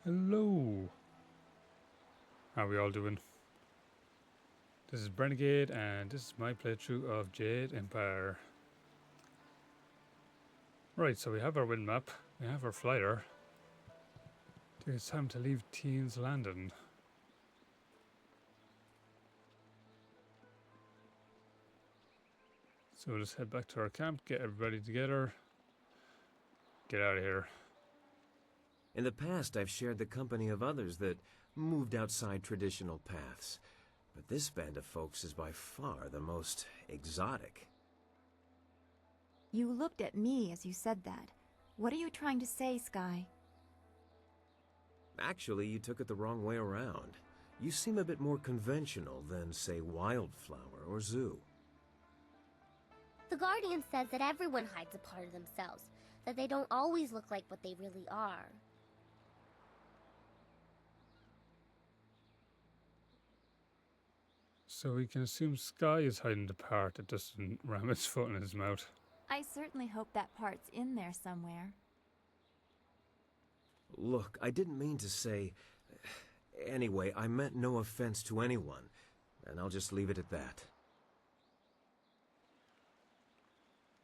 Hello! How are we all doing? This is Renegade, and this is my playthrough of Jade Empire. Right, so we have our wind map, we have our flyer. I think it's time to leave Teen's Landing. So we'll just head back to our camp, get everybody together, get out of here. In the past, I've shared the company of others that moved outside traditional paths. But this band of folks is by far the most exotic. You looked at me as you said that. What are you trying to say, Sky? Actually, you took it the wrong way around. You seem a bit more conventional than, say, Wildflower or Zoo. The Guardian says that everyone hides a part of themselves, that they don't always look like what they really are. So we can assume Sky is hiding the part that doesn't ram its foot in his mouth. I certainly hope that part's in there somewhere. Look, I didn't mean to say... Anyway, I meant no offense to anyone, and I'll just leave it at that.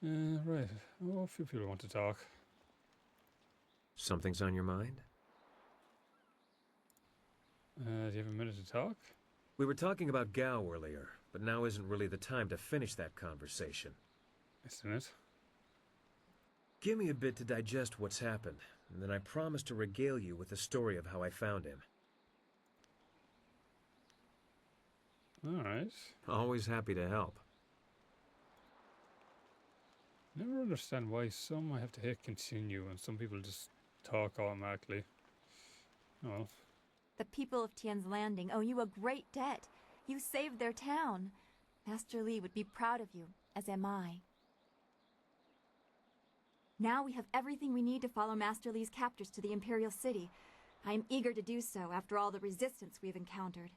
Right. Oh, a few people want to talk. Something's on your mind? Do you have a minute to talk? We were talking about Gao earlier, but now isn't really the time to finish that conversation. Isn't it? Give me a bit to digest what's happened, and then I promise to regale you with the story of how I found him. Alright. Always happy to help. Never understand why some I have to hit continue and some people just talk automatically. Oh. The people of Tian's Landing owe you a great debt. You saved their town. Master Li would be proud of you, as am I. Now we have everything we need to follow Master Li's captors to the Imperial City. I am eager to do so after all the resistance we've encountered.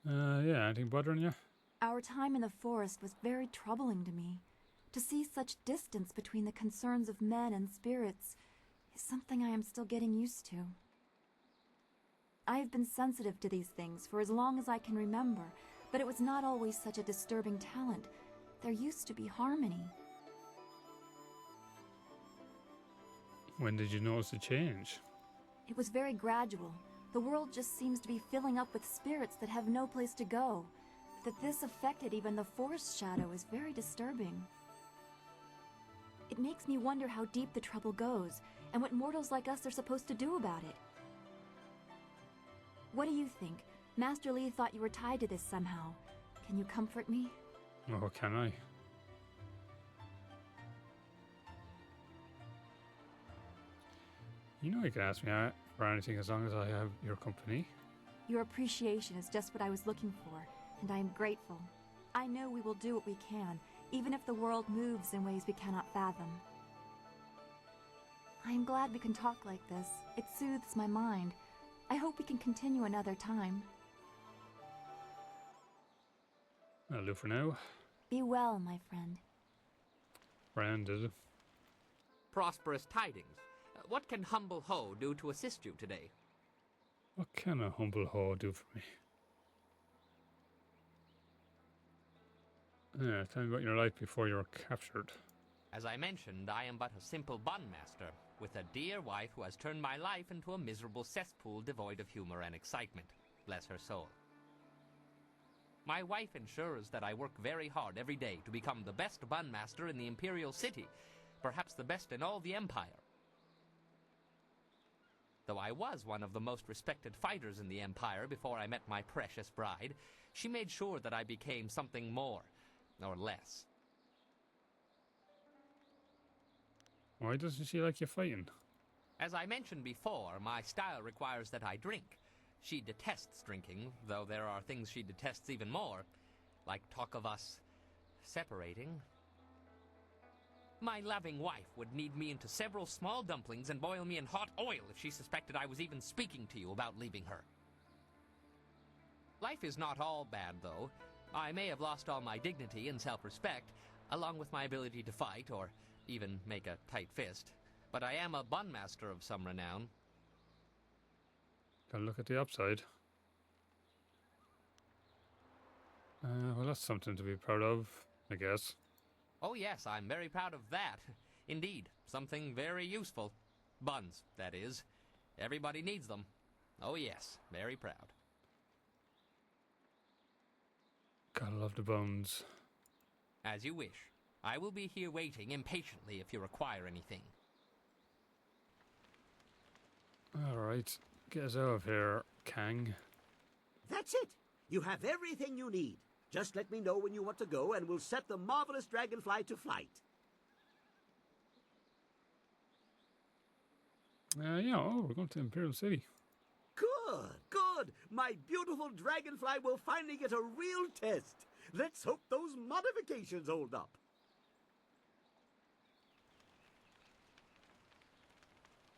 Yeah, anything bothering you? Our time in the forest was very troubling to me. To see such distance between the concerns of men and spirits is something I am still getting used to. I have been sensitive to these things for as long as I can remember, but it was not always such a disturbing talent. There used to be harmony. When did you notice a change? It was very gradual. The world just seems to be filling up with spirits that have no place to go. That this affected even the forest shadow is very disturbing. It makes me wonder how deep the trouble goes, and what mortals like us are supposed to do about it. What do you think? Master Li thought you were tied to this somehow. Can you comfort me? Oh, can I? You know you can ask me for anything as long as I have your company. Your appreciation is just what I was looking for, and I am grateful. I know we will do what we can, even if the world moves in ways we cannot fathom. I am glad we can talk like this. It soothes my mind. I hope we can continue another time. That'll do for now. Be well, my friend. Friend, is it? Prosperous tidings. What can humble Ho do to assist you today? What can a humble Ho do for me? Yeah, tell me about your life before you were captured. As I mentioned, I am but a simple bun master, with a dear wife who has turned my life into a miserable cesspool devoid of humor and excitement. Bless her soul. My wife ensures that I work very hard every day to become the best bun master in the Imperial City, perhaps the best in all the Empire. Though I was one of the most respected fighters in the Empire before I met my precious bride, she made sure that I became something more, or less. Why doesn't she like you fighting? As I mentioned before, my style requires that I drink. She detests drinking, though there are things she detests even more, like talk of us separating. My loving wife would knead me into several small dumplings and boil me in hot oil if she suspected I was even speaking to you about leaving her. Life is not all bad, though. I may have lost all my dignity and self-respect, along with my ability to fight, or even make a tight fist. But I am a bun master of some renown. Gotta look at the upside. Well, that's something to be proud of, I guess. Oh yes, I'm very proud of that. Indeed, something very useful. Buns, that is. Everybody needs them. Oh yes, very proud. Gotta love the bones. As you wish. I will be here waiting impatiently if you require anything. Alright, get us out of here, Kang. That's it. You have everything you need. Just let me know when you want to go, and we'll set the marvelous dragonfly to flight. Yeah, oh, we're going to Imperial City. Good, good. My beautiful dragonfly will finally get a real test. Let's hope those modifications hold up.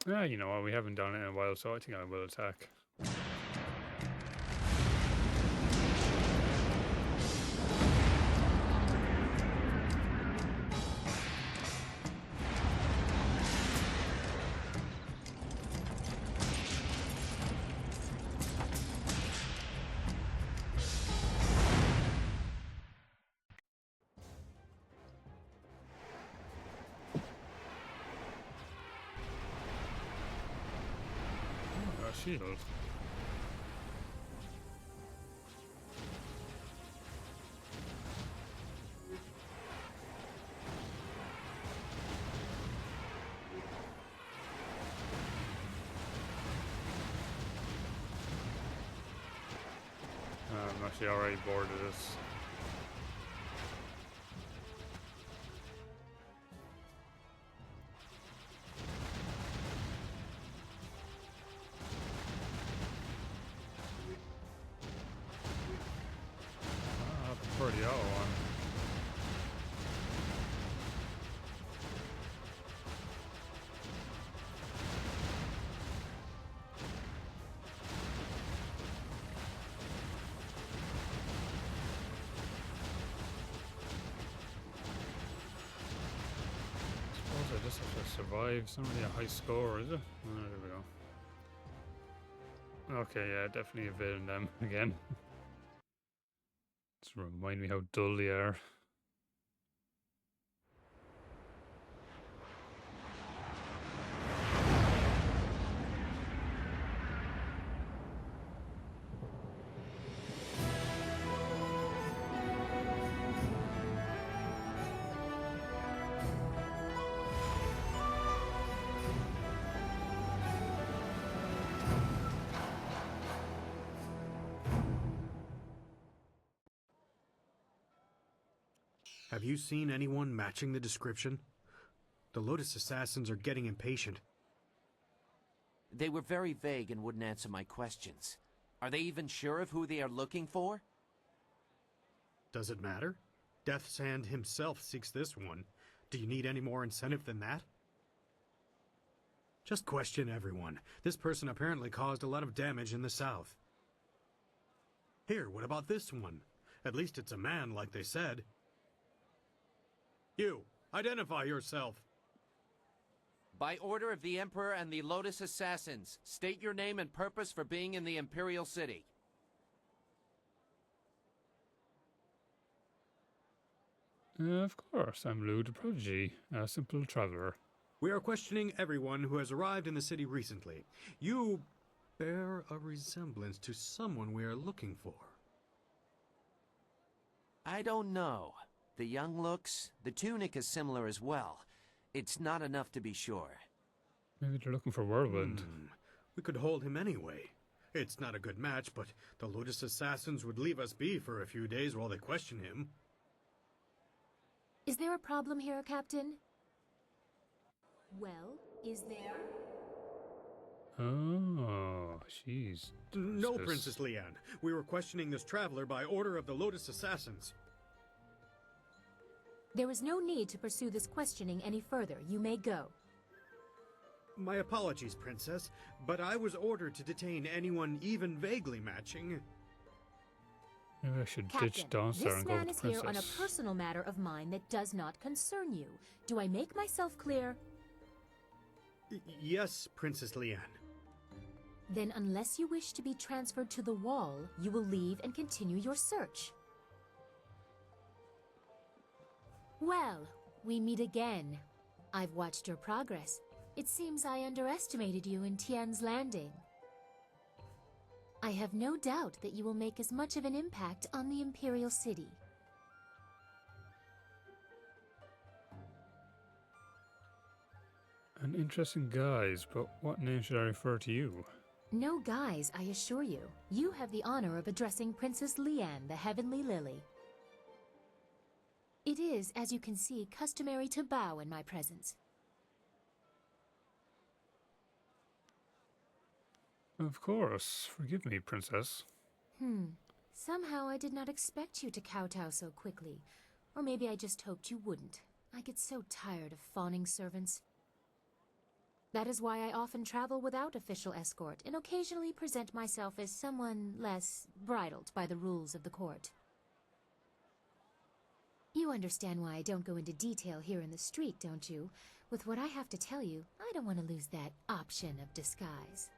You know what, we haven't done it in a while, so I think I will attack. Shield. I'm actually already bored of this. I prefer the other one. Suppose I just have to survive. It's not really a high score, is it? Oh, there we go. Okay, yeah, definitely evading them again. Just remind me how dull they are. Have you seen anyone matching the description? The Lotus Assassins are getting impatient. They were very vague and wouldn't answer my questions. Are they even sure of who they are looking for? Does it matter? Death's Hand himself seeks this one. Do you need any more incentive than that? Just question everyone. This person apparently caused a lot of damage in the south. Here, what about this one? At least it's a man, like they said. You, identify yourself. By order of the Emperor and the Lotus Assassins, state your name and purpose for being in the Imperial City. Of course, I'm Lou the Prodigy, a simple traveler. We are questioning everyone who has arrived in the city recently. You bear a resemblance to someone we are looking for. I don't know. The young looks, the tunic is similar as well. It's not enough to be sure. Maybe they're looking for Whirlwind. We could hold him anyway. It's not a good match, but the Lotus Assassins would leave us be for a few days while they question him. Is there a problem here, Captain? Well, is there? Oh, she's... No, Princess Leanne. We were questioning this traveler by order of the Lotus Assassins. There is no need to pursue this questioning any further. You may go. My apologies, Princess, but I was ordered to detain anyone even vaguely matching. Maybe I should ditch Captain, Dawnstar this and go man with is the here on a princess. personal matter of mine that does not concern you. Do I make myself clear? Yes, Princess Leanne. Then unless you wish to be transferred to the wall, you will leave and continue your search. Well, we meet again. I've watched your progress. It seems I underestimated you in Tian's Landing. I have no doubt that you will make as much of an impact on the Imperial City. An interesting guise, but what name should I refer to you? No guise, I assure you. You have the honor of addressing Princess Leanne, the Heavenly Lily. It is, as you can see, customary to bow in my presence. Of course. Forgive me, princess. Somehow I did not expect you to kowtow so quickly. Or maybe I just hoped you wouldn't. I get so tired of fawning servants. That is why I often travel without official escort and occasionally present myself as someone less bridled by the rules of the court. You understand why I don't go into detail here in the street, don't you? With what I have to tell you, I don't want to lose that option of disguise.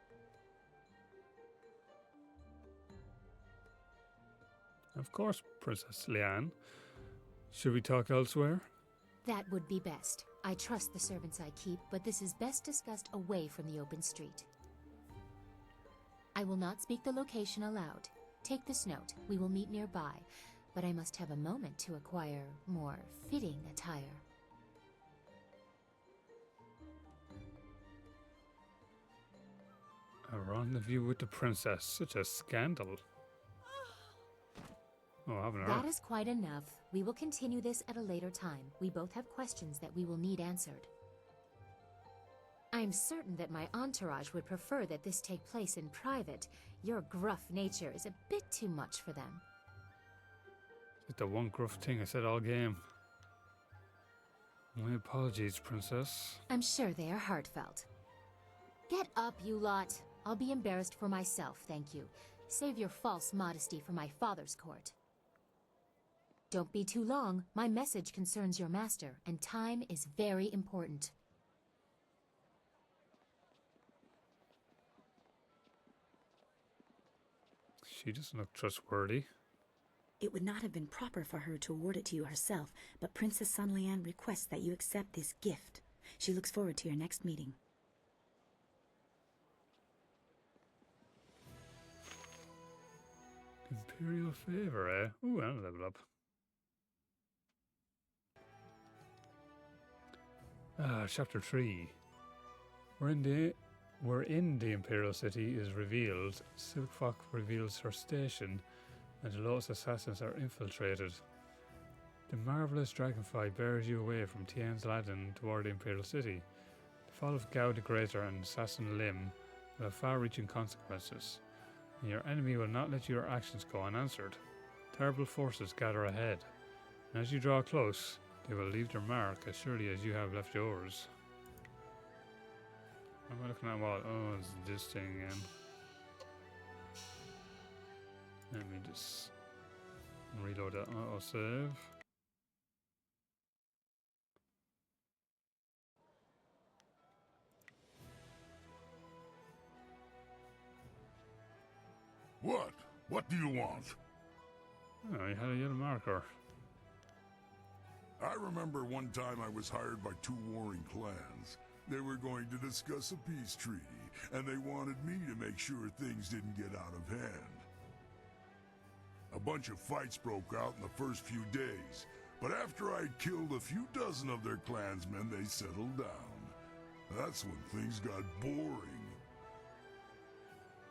Of course, Princess Leanne. Should we talk elsewhere? That would be best. I trust the servants I keep, but this is best discussed away from the open street. I will not speak the location aloud. Take this note. We will meet nearby, but I must have a moment to acquire more fitting attire. A rendezvous with the princess. Such a scandal. Oh, haven't I? That is quite enough. We will continue this at a later time. We both have questions that we will need answered. I'm certain that my entourage would prefer that this take place in private. Your gruff nature is a bit too much for them. It's the one gruff thing I said all game. My apologies, princess. I'm sure they are heartfelt. Get up, you lot. I'll be embarrassed for myself, thank you. Save your false modesty for my father's court. Don't be too long. My message concerns your master, and time is very important. She doesn't look trustworthy. It would not have been proper for her to award it to you herself, but Princess Sun Lian requests that you accept this gift. She looks forward to your next meeting. Imperial favor, eh? Ooh, I'll level up. Chapter 3. We're in the Imperial City is revealed. Silkfox reveals her station, and the Lotus assassins are infiltrated. The marvelous dragonfly bears you away from Tian's Landing toward the Imperial City. The fall of Gao the Greater and Assassin Lim will have far-reaching consequences, and your enemy will not let your actions go unanswered. Terrible forces gather ahead, and as you draw close, they will leave their mark as surely as you have left yours. What am I looking at? What? Oh, it's this thing again. Let me just reload that autosave. What? What do you want? Oh, you had a yellow marker. I remember one time I was hired by two warring clans. They were going to discuss a peace treaty, and they wanted me to make sure things didn't get out of hand. A bunch of fights broke out in the first few days, but after I'd killed a few dozen of their clansmen, they settled down. That's when things got boring.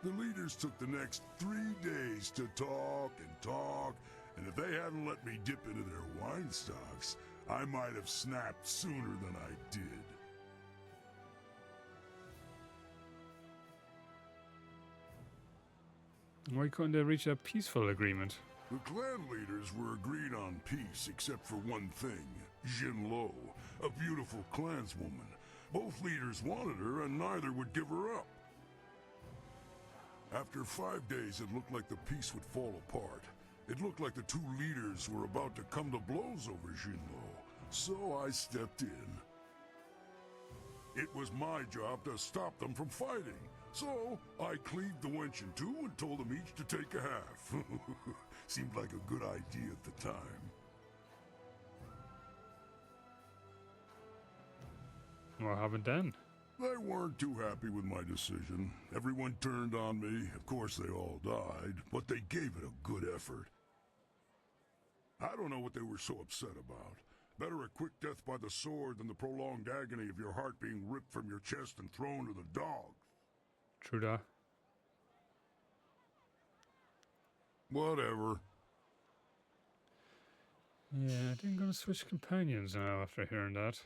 The leaders took the next 3 days to talk and talk, and if they hadn't let me dip into their wine stocks, I might have snapped sooner than I did. Why couldn't they reach a peaceful agreement? The clan leaders were agreed on peace except for one thing, Jin Lo, a beautiful clanswoman. Both leaders wanted her and neither would give her up. After 5 days, it looked like the peace would fall apart. It looked like the two leaders were about to come to blows over Jinlo, so I stepped in. It was my job to stop them from fighting, so I cleaved the wench in two and told them each to take a half. Seemed like a good idea at the time. What happened then? They weren't too happy with my decision. Everyone turned on me. Of course, they all died, but they gave it a good effort. I don't know what they were so upset about. Better a quick death by the sword than the prolonged agony of your heart being ripped from your chest and thrown to the dogs. True that. Whatever. Yeah, I think I'm gonna switch companions now after hearing that.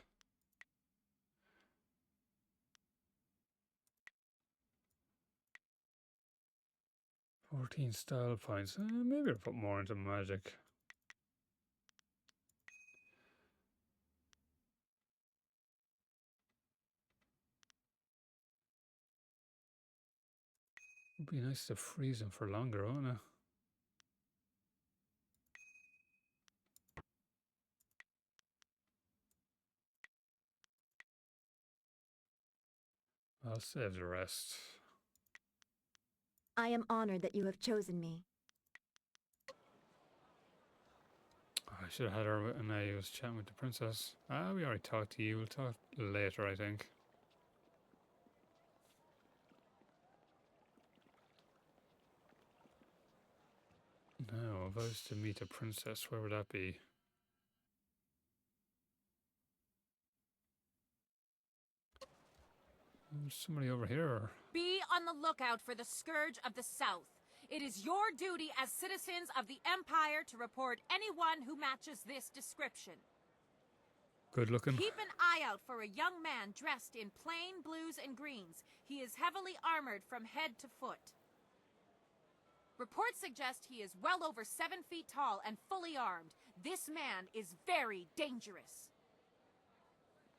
$14 style points. Maybe I'll put more into magic. It'd be nice to freeze them for longer, wouldn't it? I'll save the rest. I am honored that you have chosen me. I should have had her when I was chatting with the princess. Ah, we already talked to you. We'll talk later, I think. Now, if I was to meet a princess, where would that be? There's somebody over here. Be on the lookout for the Scourge of the South. It is your duty as citizens of the Empire to report anyone who matches this description. Good looking. Keep an eye out for a young man dressed in plain blues and greens. He is heavily armored from head to foot. Reports suggest he is well over 7 feet tall and fully armed. This man is very dangerous.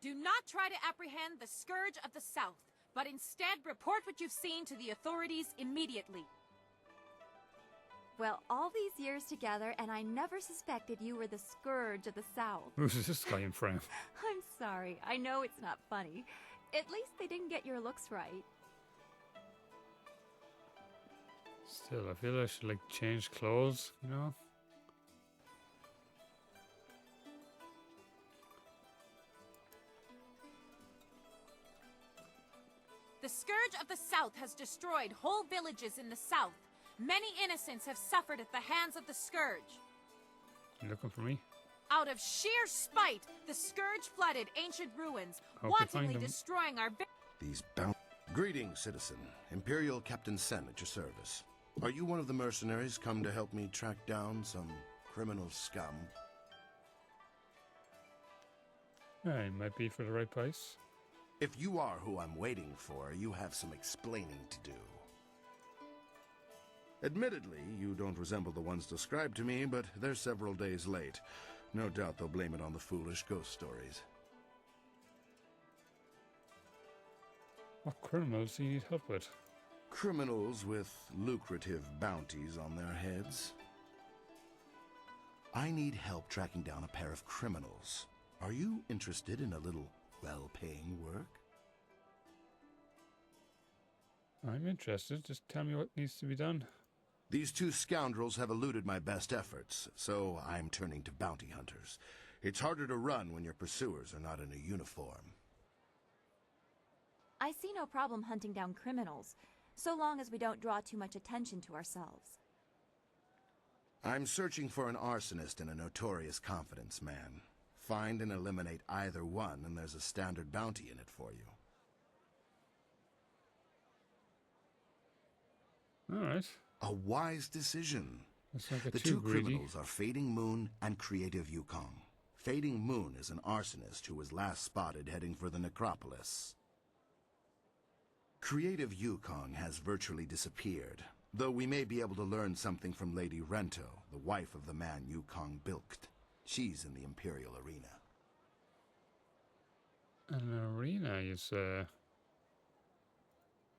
Do not try to apprehend the Scourge of the South, but instead report what you've seen to the authorities immediately. Well, all these years together, and I never suspected you were the Scourge of the South. Who's this guy in frame? I'm sorry. I know it's not funny. At least they didn't get your looks right. Still, I feel I should, like, change clothes, you know? The Scourge of the South has destroyed whole villages in the south. Many innocents have suffered at the hands of the Scourge. You looking for me? Out of sheer spite, the Scourge flooded ancient ruins, Hope you find wantonly them. destroying our These Greetings, citizen. Imperial Captain Sen at your service. Are you one of the mercenaries come to help me track down some criminal scum? It might be for the right price. If you are who I'm waiting for, you have some explaining to do. Admittedly, you don't resemble the ones described to me, but they're several days late. No doubt they'll blame it on the foolish ghost stories. What criminals do you need help with? Criminals with lucrative bounties on their heads. I need help tracking down a pair of criminals. Are you interested in a little well-paying work? I'm interested. Just tell me what needs to be done. These two scoundrels have eluded my best efforts, so I'm turning to bounty hunters. It's harder to run when your pursuers are not in a uniform. I see no problem hunting down criminals, so long as we don't draw too much attention to ourselves. I'm searching for an arsonist and a notorious confidence man. Find and eliminate either one, and there's a standard bounty in it for you. All right. A wise decision. Let's not get The too two greedy. criminals are Fading Moon and Creative Yukong. Fading Moon is an arsonist who was last spotted heading for the necropolis. Creative Yukong has virtually disappeared, though we may be able to learn something from Lady Rento, the wife of the man Yukong bilked. She's in the Imperial Arena. An arena, you say?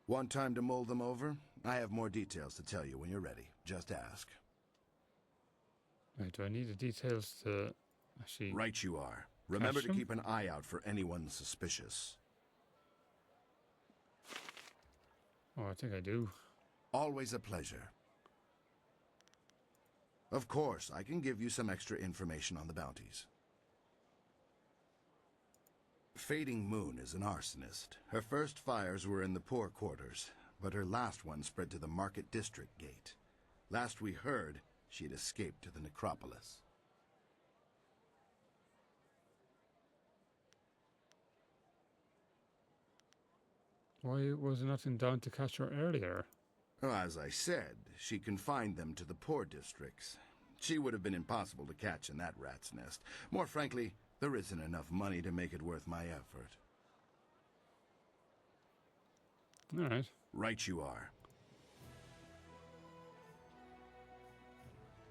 Want time to mull them over? I have more details to tell you when you're ready. Just ask. Right, do I need the details to actually... Right you are. Remember to them? keep an eye out for anyone suspicious. Oh, I think I do. Always a pleasure. Of course, I can give you some extra information on the bounties. Fading Moon is an arsonist. Her first fires were in the poor quarters, but her last one spread to the Market District Gate. Last we heard, she had escaped to the necropolis. Why was nothing down to catch her earlier? Well, as I said, she confined them to the poor districts. She would have been impossible to catch in that rat's nest. More frankly, there isn't enough money to make it worth my effort. All right. Right you are.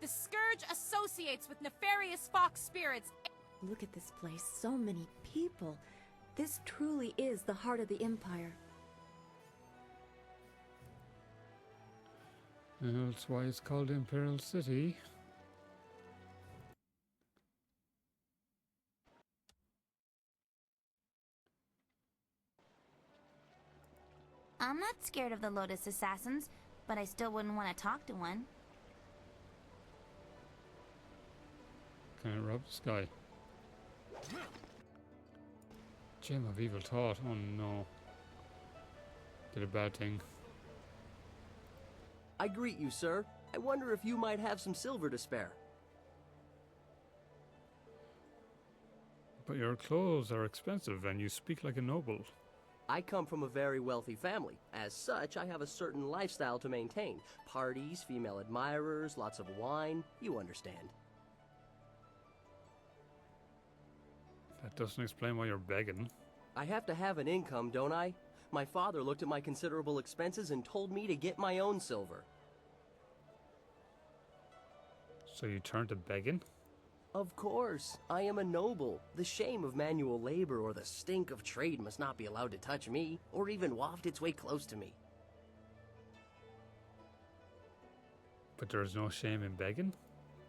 The Scourge associates with nefarious fox spirits. Look at this place, so many people. This truly is the heart of the Empire. And that's why it's called the Imperial City. I'm not scared of the Lotus Assassins, but I still wouldn't want to talk to one. Can I rob this guy? Gem of Evil Thought. Oh no. Did a bad thing. I greet you, sir. I wonder if you might have some silver to spare. But your clothes are expensive and you speak like a noble. I come from a very wealthy family. As such, I have a certain lifestyle to maintain. Parties, female admirers, lots of wine. You understand. That doesn't explain why you're begging. I have to have an income, don't I? My father looked at my considerable expenses and told me to get my own silver. So you turn to begging? Of course. I am a noble. The shame of manual labor or the stink of trade must not be allowed to touch me, or even waft its way close to me. But there's no shame in begging?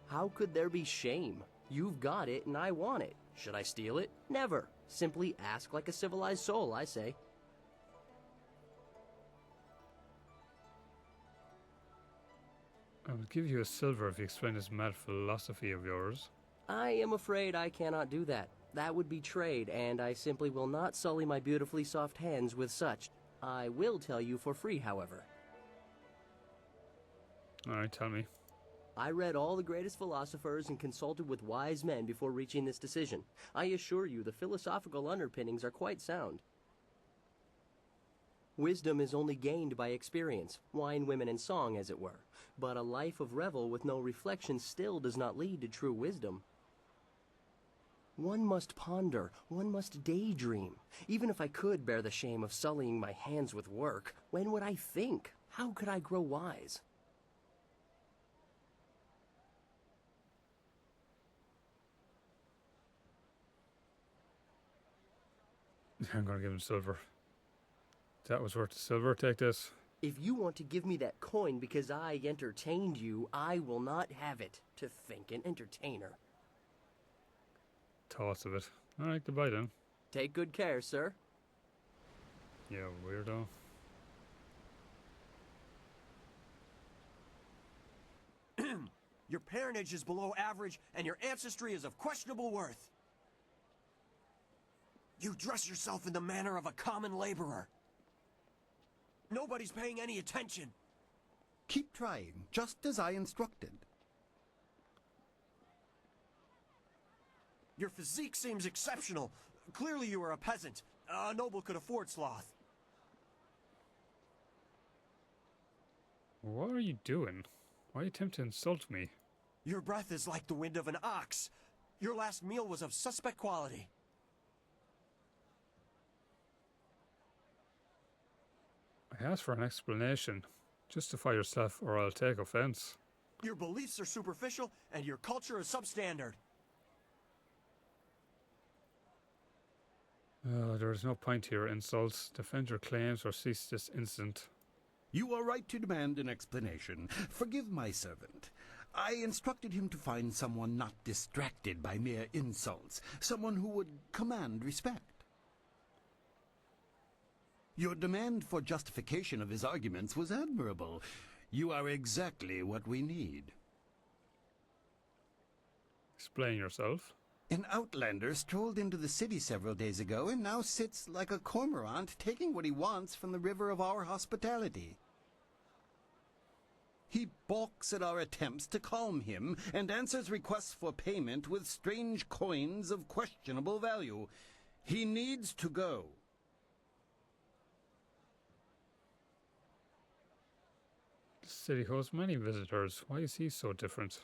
How could there be shame? You've got it and I want it. Should I steal it? Never. Simply ask like a civilized soul, I say. I will give you a silver if you explain this mad philosophy of yours. I am afraid I cannot do that. That would be trade, and I simply will not sully my beautifully soft hands with such. I will tell you for free, however. Alright, tell me. I read all the greatest philosophers and consulted with wise men before reaching this decision. I assure you the philosophical underpinnings are quite sound. Wisdom is only gained by experience, wine, women, and song, as it were. But a life of revel with no reflection still does not lead to true wisdom. One must ponder, one must daydream. Even if I could bear the shame of sullying my hands with work, when would I think? How could I grow wise? I'm gonna give him silver. That was worth the silver. Take this. If you want to give me that coin because I entertained you, I will not have it. To think, an entertainer. Thoughts of it. Alright, goodbye then. Take good care, sir. Yeah, weirdo. Your parentage is below average, and your ancestry is of questionable worth. You dress yourself in the manner of a common laborer. Nobody's paying any attention. Keep trying, just as I instructed. Your physique seems exceptional. Clearly you are a peasant. A noble could afford sloth. What are you doing? Why are you attempting to insult me? Your breath is like the wind of an ox. Your last meal was of suspect quality. I asked for an explanation. Justify yourself or I'll take offense. Your beliefs are superficial, and your culture is substandard. There is no point to your insults. Defend your claims or cease this instant. You are right to demand an explanation. Forgive my servant. I instructed him to find someone not distracted by mere insults, someone who would command respect. Your demand for justification of his arguments was admirable. You are exactly what we need. Explain yourself. An outlander strolled into the city several days ago and now sits like a cormorant taking what he wants from the river of our hospitality. He balks at our attempts to calm him and answers requests for payment with strange coins of questionable value. He needs to go. The city hosts many visitors. Why is he so different?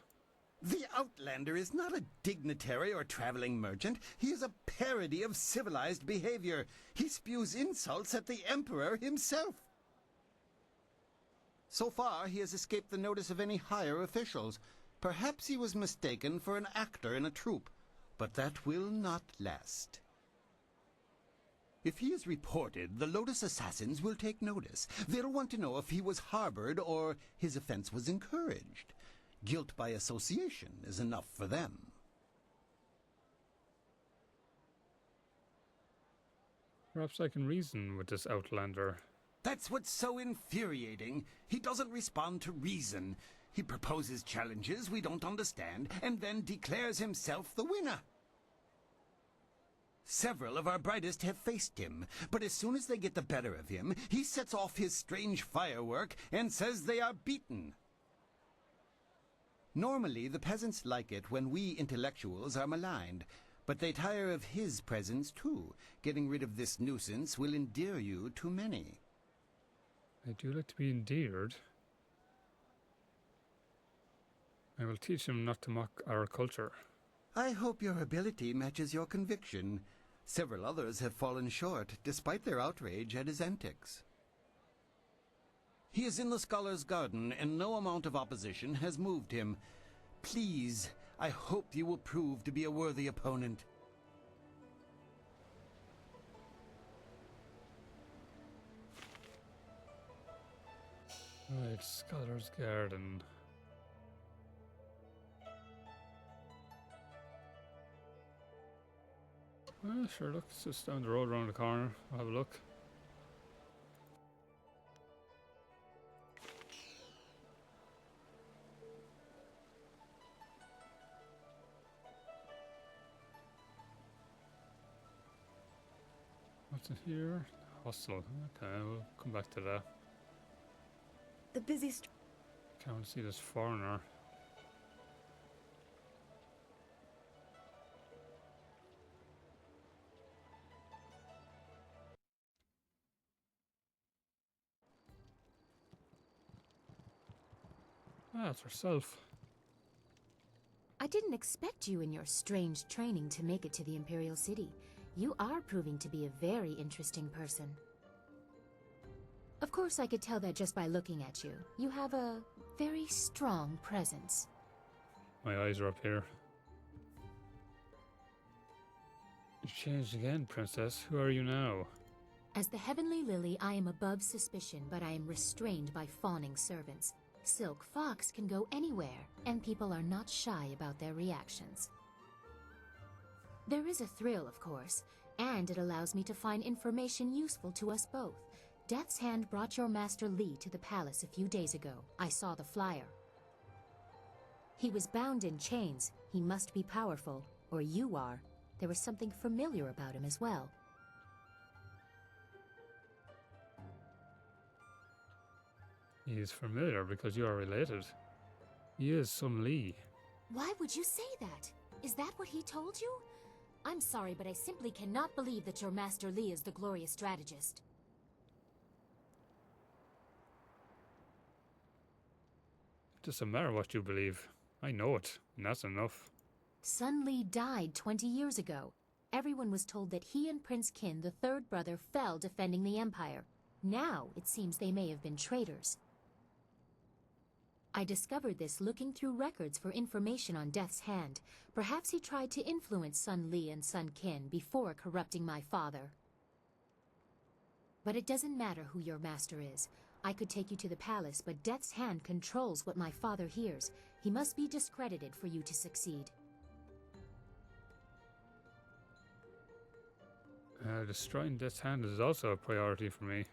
The outlander is not a dignitary or traveling merchant. He is a parody of civilized behavior. He spews insults at the Emperor himself. So far, he has escaped the notice of any higher officials. Perhaps he was mistaken for an actor in a troupe, but that will not last. If he is reported, the Lotus Assassins will take notice. They'll want to know if he was harbored or his offense was encouraged. Guilt by association is enough for them. Perhaps I can reason with this outlander. That's what's so infuriating. He doesn't respond to reason. He proposes challenges we don't understand and then declares himself the winner. Several of our brightest have faced him, but as soon as they get the better of him, he sets off his strange firework and says they are beaten. Normally, the peasants like it when we intellectuals are maligned, but they tire of his presence too. Getting rid of this nuisance will endear you to many. I do like to be endeared. I will teach him not to mock our culture. I hope your ability matches your conviction. Several others have fallen short, despite their outrage at his antics. He is in the Scholar's Garden, and no amount of opposition has moved him. Please, I hope you will prove to be a worthy opponent. Right, Scholar's Garden. Well, sure, look, it's just down the road around the corner. I'll have a look. What's in here? Hostel. Okay, we'll come back to that. The busy Can't see this foreigner. Ah, it's herself. I didn't expect you in your strange training to make it to the Imperial City. You are proving to be a very interesting person. Of course, I could tell that just by looking at you. You have a very strong presence. My eyes are up here. You changed again, Princess. Who are you now? As the Heavenly Lily, I am above suspicion, but I am restrained by fawning servants. Silk Fox can go anywhere, and people are not shy about their reactions. There is a thrill, of course, and it allows me to find information useful to us both. Death's Hand brought your Master Li to the palace a few days ago. I saw the flyer. He was bound in chains. He must be powerful, or you are. There was something familiar about him as well. He is familiar because you are related. He is Sun Li. Why would you say that? Is that what he told you? I'm sorry, but I simply cannot believe that your Master Li is the glorious strategist. It doesn't matter what you believe. I know it, and that's enough. Sun Li died 20 years ago. Everyone was told that he and Prince Qin, the third brother, fell defending the Empire. Now, it seems they may have been traitors. I discovered this looking through records for information on Death's Hand. Perhaps he tried to influence Sun Li and Sun Qin before corrupting my father. But it doesn't matter who your master is. I could take you to the palace, but Death's Hand controls what my father hears. He must be discredited for you to succeed. Destroying Death's Hand is also a priority for me.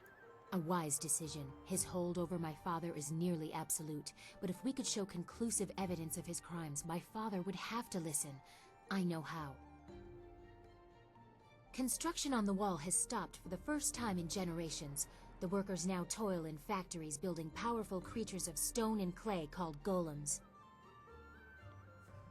A wise decision. His hold over my father is nearly absolute, but if we could show conclusive evidence of his crimes, my father would have to listen. I know how. Construction on the wall has stopped for the first time in generations. The workers now toil in factories building powerful creatures of stone and clay called golems.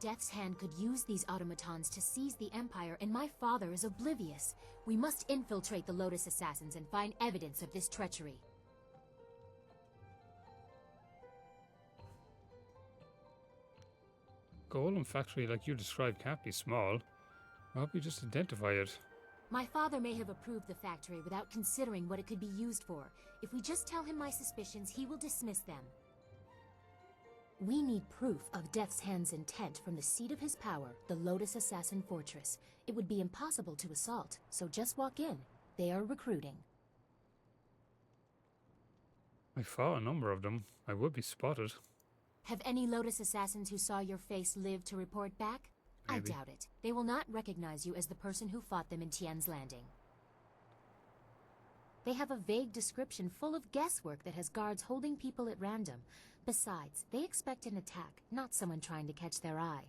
Death's Hand could use these automatons to seize the Empire, and my father is oblivious. We must infiltrate the Lotus Assassins and find evidence of this treachery. Golem factory like you described can't be small. Why don't we just identify it? My father may have approved the factory without considering what it could be used for. If we just tell him my suspicions, he will dismiss them. We need proof of Death's Hand's intent from the seat of his power, the Lotus Assassin Fortress. It would be impossible to assault, so just walk in. They are recruiting. I fought a number of them. I would be spotted. Have any Lotus Assassins who saw your face lived to report back? Maybe. I doubt it. They will not recognize you as the person who fought them in Tien's Landing. They have a vague description full of guesswork that has guards holding people at random. Besides, they expect an attack, not someone trying to catch their eye.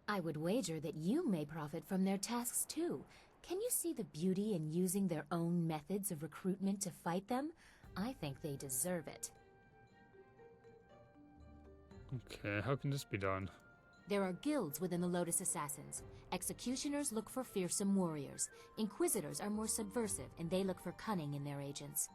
I would wager that you may profit from their tasks too. Can you see the beauty in using their own methods of recruitment to fight them? I think they deserve it. Okay, how can this be done? There are guilds within the Lotus Assassins. Executioners look for fearsome warriors. Inquisitors are more subversive, and they look for cunning in their agents.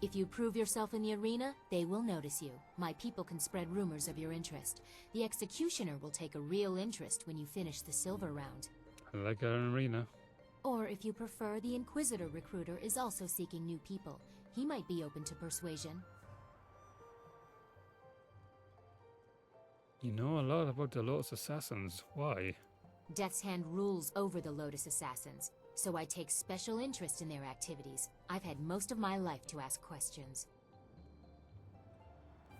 If you prove yourself in the arena, they will notice you. My people can spread rumors of your interest. The Executioner will take a real interest when you finish the silver round. I like an arena. Or if you prefer, the Inquisitor recruiter is also seeking new people. He might be open to persuasion. You know a lot about the Lotus Assassins. Why? Death's Hand rules over the Lotus Assassins, so I take special interest in their activities. I've had most of my life to ask questions.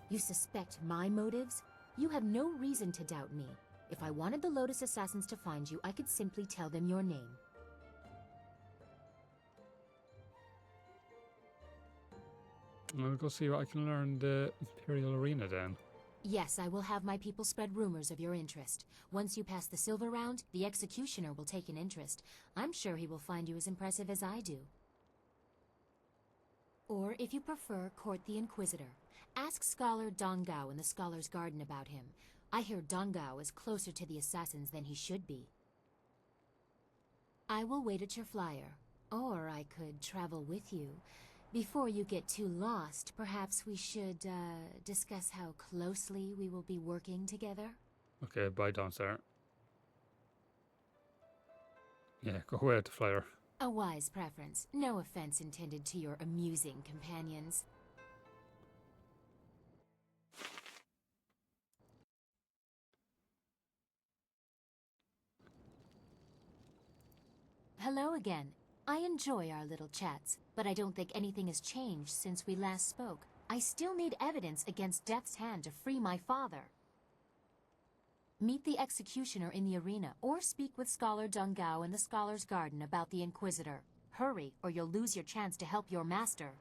You suspect my motives? You have no reason to doubt me. If I wanted the Lotus Assassins to find you, I could simply tell them your name. I'll go see what I can learn in the Imperial Arena then. Yes, I will have my people spread rumors of your interest. Once you pass the silver round, the Executioner will take an interest. I'm sure he will find you as impressive as I do. Or, if you prefer, court the Inquisitor. Ask Scholar Dongao in the Scholar's Garden about him. I hear Dongao is closer to the Assassins than he should be. I will wait at your flyer. Or I could travel with you. Before you get too lost, perhaps we should, discuss how closely we will be working together? Okay, bye, Dawnstar. Yeah, go away at the flyer. A wise preference. No offense intended to your amusing companions. Hello again. I enjoy our little chats, but I don't think anything has changed since we last spoke. I still need evidence against Death's Hand to free my father. Meet the Executioner in the arena, or speak with Scholar Dongao in the Scholar's Garden about the Inquisitor. Hurry, or you'll lose your chance to help your master.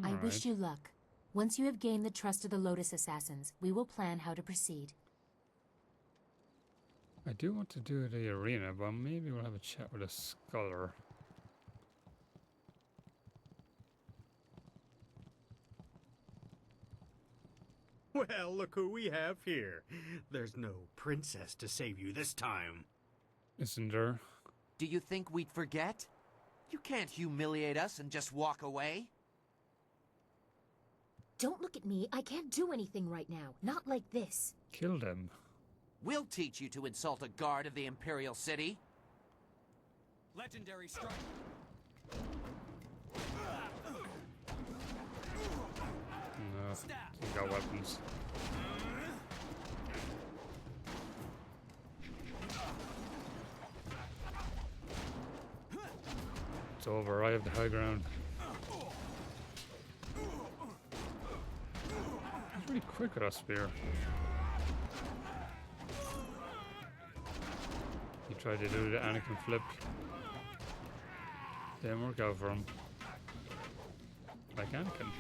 I wish you luck. Once you have gained the trust of the Lotus Assassins, we will plan how to proceed. I do want to do the arena, but maybe we'll have a chat with a scholar. Well, look who we have here. There's no princess to save you this time. Isn't there? Do you think we'd forget? You can't humiliate us and just walk away. Don't look at me. I can't do anything right now. Not like this. Kill them. We'll teach you to insult a guard of the Imperial City. Legendary strike. No, they got weapons. It's over. I have the high ground. quick with that spear. He tried to do the Anakin flip. Didn't work out for him. Like Anakin.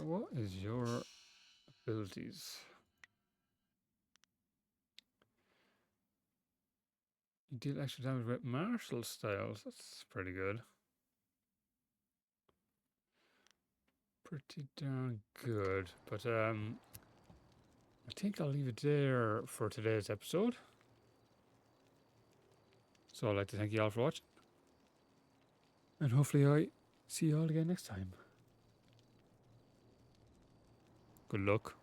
What is your abilities? You deal extra damage with martial styles. That's pretty good. Pretty darn good. But I think I'll leave it there for today's episode. So I'd like to thank you all for watching. And hopefully I see you all again next time. Good luck.